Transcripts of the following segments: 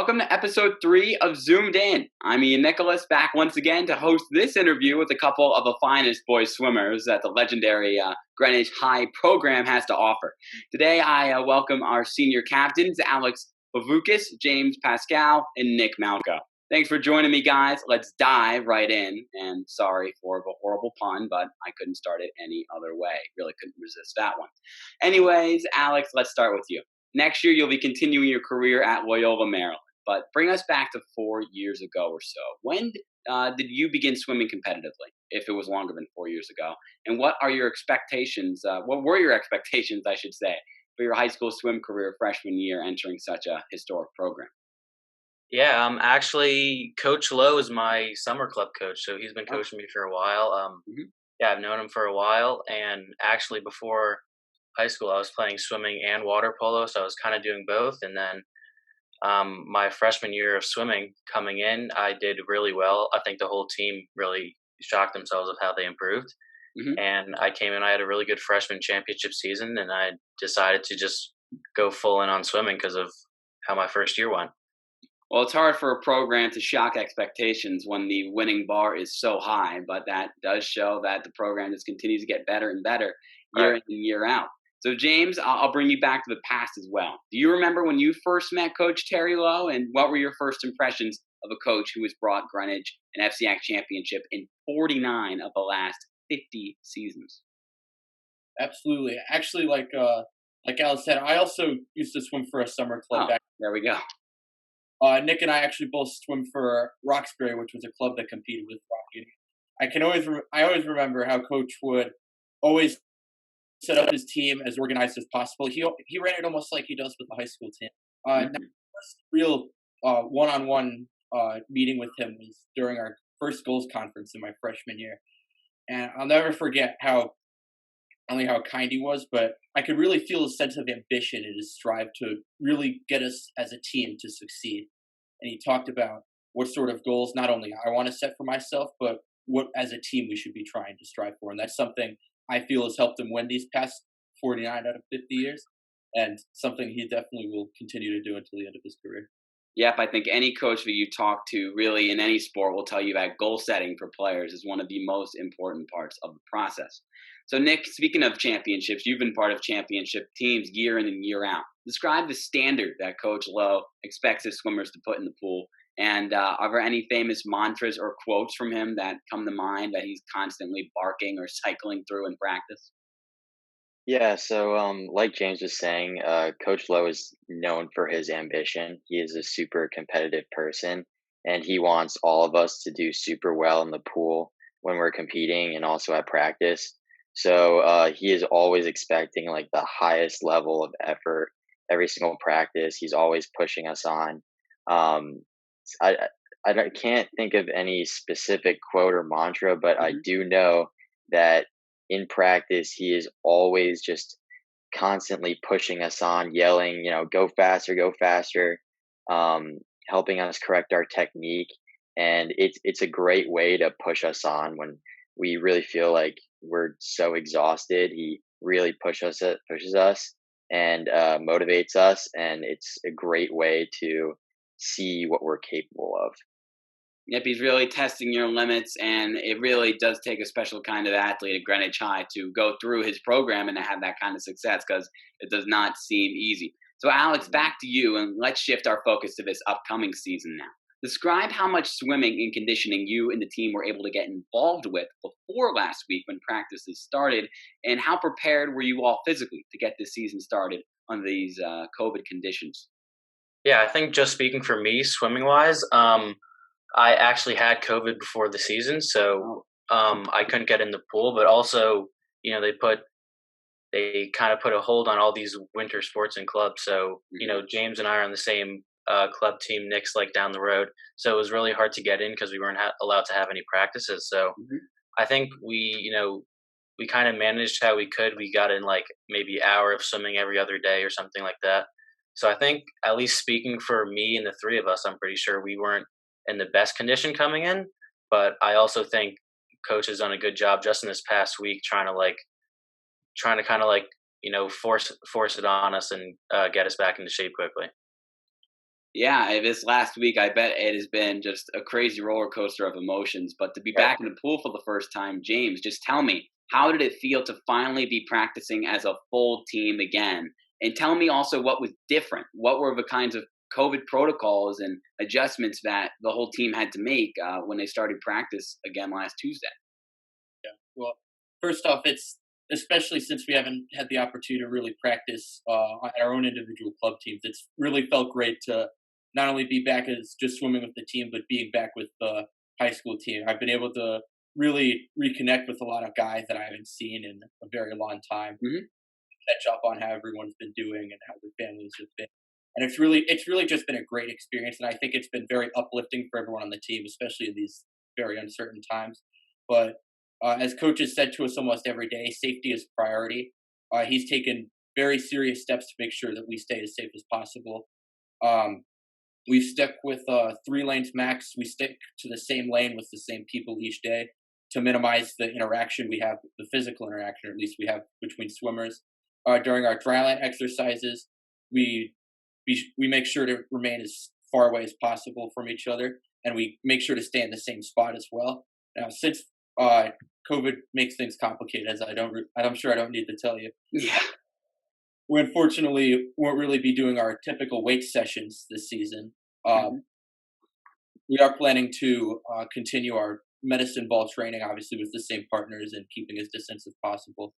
Welcome to episode 3 of Zoomed In. I'm Ian Nicholas, back once again to host this interview with a couple of the finest boys swimmers that the legendary Greenwich High program has to offer. Today, I welcome our senior captains, Alex Plavoukos, James Pascale, and Nick Malchow. Thanks for joining me, guys. Let's dive right in. And sorry for the horrible pun, but I couldn't start it any other way. Really couldn't resist that one. Anyways, Alex, let's start with you. Next year, you'll be continuing your career at Loyola, Maryland. But bring us back to 4 years ago or so. When did you begin swimming competitively, if it was longer than 4 years ago? And what are your expectations? What were your expectations, I should say, for your high school swim career freshman year entering such a historic program? Yeah, actually, Coach Lowe is my summer club coach, so he's been Oh, coaching me for a while. mhm. Yeah, I've known him for a while, and actually, before high school, I was playing swimming and water polo, so I was kind of doing both. And then my freshman year of swimming coming in, I did really well. I think the whole team really shocked themselves with how they improved. Mhm. And I came in, I had a really good freshman championship season, and I decided to just go full in on swimming because of how my first year went. Well, it's hard for a program to shock expectations when the winning bar is so high, but that does show that the program just continues to get better and better year Right. in and year out. So, James, I'll bring you back to the past as well. Do you remember when you first met Coach Terry Lowe, and what were your first impressions of a coach who has brought Greenwich an FCX championship in 49 of the last 50 seasons? Absolutely. Actually, like Alice said, I also used to swim for a summer club Oh, back. there we go. Nick and I actually both swim for Roxbury, which was a club that competed with Rock Union. I always remember how Coach would always set up his team as organized as possible. He ran it almost like he does with the high school team. Now, Mhm. first real one-on-one meeting with him was during our first goals conference in my freshman year, and I'll never forget how only how kind he was, but I could really feel his sense of ambition and his strive to really get us as a team to succeed. And he talked about what sort of goals not only I want to set for myself, but what as a team we should be trying to strive for. And that's something I feel has helped him win these past 49 out of 50 years, and something he definitely will continue to do until the end of his career. Yep, I think any coach that you talk to, really in any sport, will tell you that goal setting for players is one of the most important parts of the process. So, Nick, speaking of championships, you've been part of championship teams year in and year out. Describe the standard that Coach Lowe expects his swimmers to put in the pool. And are there any famous mantras or quotes from him that come to mind that he's constantly barking or cycling through in practice? Yeah, so like James was saying, Coach Lowe is known for his ambition. He is a super competitive person, and he wants all of us to do super well in the pool when we're competing and also at practice. So he is always expecting like the highest level of effort every single practice. He's always pushing us on. Um, I can't think of any specific quote or mantra, but I Hmm. do know that in practice, he is always just constantly pushing us on, yelling, go faster, um, helping us correct our technique. And it's a great way to push us on when we really feel like we're so exhausted. He really pushes us and motivates us, and it's a great way to see what we're capable of. Yep, he's really testing your limits, and it really does take a special kind of athlete at Greenwich High to go through his program and to have that kind of success because it does not seem easy. So, Alex, back to you, and let's shift our focus to this upcoming season now. Describe how much swimming and conditioning you and the team were able to get involved with before last week when practices started, and how prepared were you all physically to get this season started under these COVID conditions? Yeah, I think just speaking for me, swimming wise, I actually had COVID before the season, so Oh, I couldn't get in the pool. But also, they kind of put a hold on all these winter sports and clubs. So mhm. James and I are on the same club team. Nick's like down the road, so it was really hard to get in because we weren't allowed to have any practices. So Mhm. I think we kind of managed how we could. We got in like maybe an hour of swimming every other day or something like that. So I think, at least speaking for me and the three of us, I'm pretty sure we weren't in the best condition coming in. But I also think coach has done a good job just in this past week trying to kind of like force it on us and get us back into shape quickly. Yeah, this last week, I bet it has been just a crazy roller coaster of emotions. But to be Right. back in the pool for the first time, James, just tell me, how did it feel to finally be practicing as a full team again? And tell me also what was different. What were the kinds of COVID protocols and adjustments that the whole team had to make when they started practice again last Tuesday? Yeah. Well, first off, it's especially since we haven't had the opportunity to really practice on our own individual club teams. It's really felt great to not only be back as just swimming with the team, but being back with the high school team. I've been able to really reconnect with a lot of guys that I haven't seen in a very long time. Hmm. Catch up on how everyone's been doing and how their families have been. And it's really just been a great experience, and I think it's been very uplifting for everyone on the team, especially in these very uncertain times. But as coaches said to us almost every day, safety is priority. He's taken very serious steps to make sure that we stay as safe as possible. Um, we've stuck with 3 lanes max. We stick to the same lane with the same people each day to minimize the interaction we have, the physical interaction, or at least we have between swimmers. During our dryland exercises, we, we make sure to remain as far away as possible from each other, and we make sure to stay in the same spot as well. Now, since COVID makes things complicated, as I'm sure I don't need to tell you, Yeah. we unfortunately won't really be doing our typical weight sessions this season. Um, Mhm. we are planning to continue our medicine ball training, obviously with the same partners and keeping as distance as possible.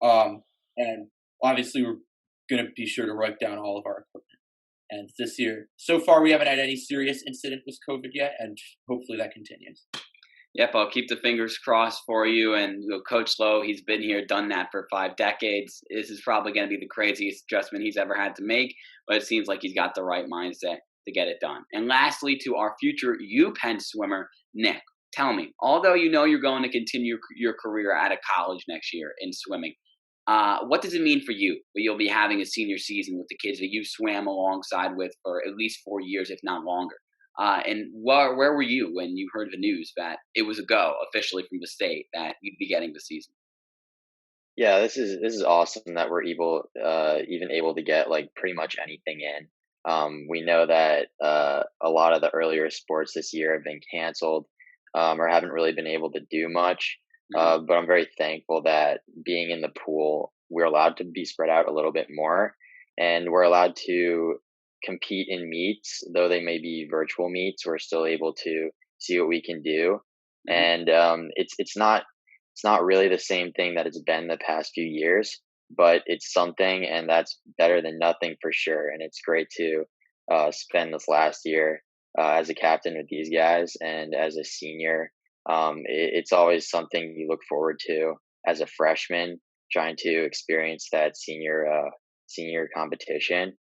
Um, and obviously, we're going to be sure to write down all of our equipment. And this year, so far, we haven't had any serious incident with COVID yet, and hopefully that continues. Yep, I'll keep the fingers crossed for you. And Coach Lowe, he's been here, done that for 5 decades. This is probably going to be the craziest adjustment he's ever had to make, but it seems like he's got the right mindset to get it done. And lastly, to our future U Penn swimmer, Nick, tell me, although you know you're going to continue your career out of college next year in swimming, what does it mean for you that you'll be having a senior season with the kids that you swam alongside with for at least 4 years, if not longer? And where were you when you heard the news that it was a go officially from the state that you'd be getting the season? Yeah, this is awesome that we're even able to get like pretty much anything in. We know that a lot of the earlier sports this year have been canceled, or haven't really been able to do much. Hmm. But I'm very thankful that being in the pool, we're allowed to be spread out a little bit more, and we're allowed to compete in meets, though they may be virtual meets. We're still able to see what we can do, Hmm. and it's not really the same thing that it's been the past few years, but it's something, and that's better than nothing for sure. And it's great to spend this last year as a captain with these guys, and as a senior. It's always something you look forward to as a freshman, trying to experience that senior competition.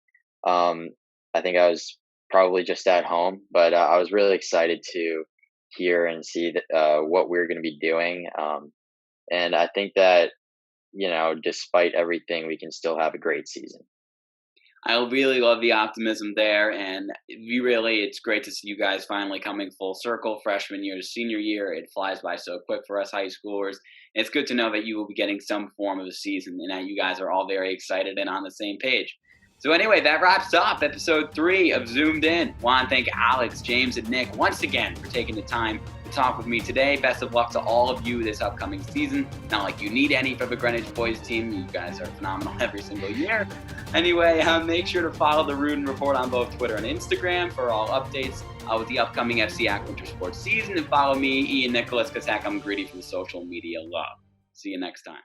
Um, I think I was probably just at home, but I was really excited to hear and see what we're going to be doing. And I think that, despite everything, we can still have a great season. I really love the optimism there, and it's great to see you guys finally coming full circle, freshman year to senior year. It flies by so quick for us high schoolers. It's good to know that you will be getting some form of the season, and that you guys are all very excited and on the same page. So anyway, that wraps up episode 3 of Zoomed In. Want to thank Alex, James, and Nick once again for taking the time to talk with me today. Best of luck to all of you this upcoming season. Not like you need any for the Greenwich boys team. You guys are phenomenal every single year. Anyway, make sure to follow the Rudin Report on both Twitter and Instagram for all updates with the upcoming FCAC Winter Sports season. And follow me, Ian Nicholas, because heck, I'm greedy for the social media love. See you next time.